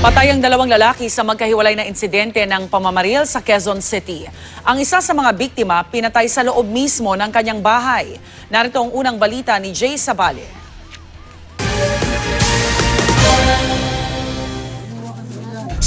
Patay ang dalawang lalaki sa magkahiwalay na insidente ng pamamaril sa Quezon City. Ang isa sa mga biktima pinatay sa loob mismo ng kanyang bahay. Narito ang unang balita ni Jay Sabale.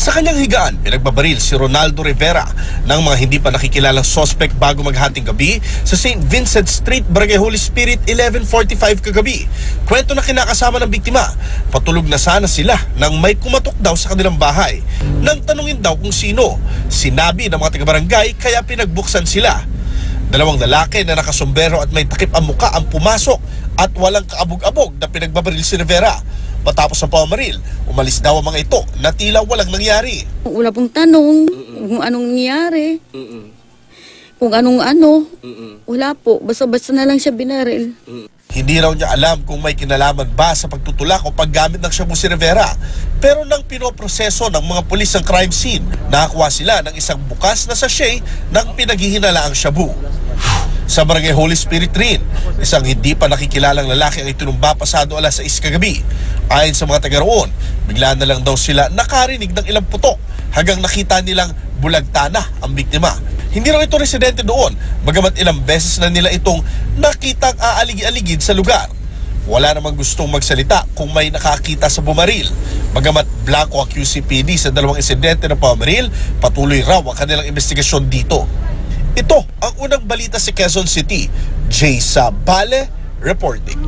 Sa kanyang higaan, pinagbabaril si Ronaldo Rivera ng mga hindi pa nakikilalang suspect bago maghating gabi sa St. Vincent Street, Barangay Holy Spirit, 11:45 kagabi. Kwento na kinakasama ng biktima, patulog na sana sila nang may kumatok daw sa kanilang bahay. Nang tanungin daw kung sino, sinabi ng mga taga-barangay kaya pinagbuksan sila. Dalawang lalaki na nakasombrero at may takip ang muka ang pumasok at walang kaabog-abog na pinagbabaril si Rivera. Matapos ang pamamaril, umalis daw ang mga ito na tila walang nangyari. Wala pong tanong kung anong nangyari. Kung anong-ano. Wala po. Basta-basta na lang siya binaril. Hindi raw niya alam kung may kinalaman ba sa pagtutulak o paggamit ng shabu si Rivera. Pero nang pinoproseso ng mga pulis ang crime scene, nakakuha sila ng isang bukas na sachet ng pinaghihinalaang shabu. Sa Barangay Holy Spirit rin, isang hindi pa nakikilalang lalaki ang itinumba pasado alas 6 kagabi. Ayon sa mga taga roon, bigla na lang daw sila nakarinig ng ilang putok hanggang nakita nilang bulagtana ang biktima. Hindi raw ito residente doon, bagamat ilang beses na nila itong nakitang aaligi-aligid sa lugar. Wala namang gustong magsalita kung may nakakita sa bumaril. Bagamat blanco ang QCPD sa dalawang insidente ng pamamaril, patuloy raw ang kanilang investigasyon dito. Ito ang unang balita sa Quezon City. Jay Sabale reporting.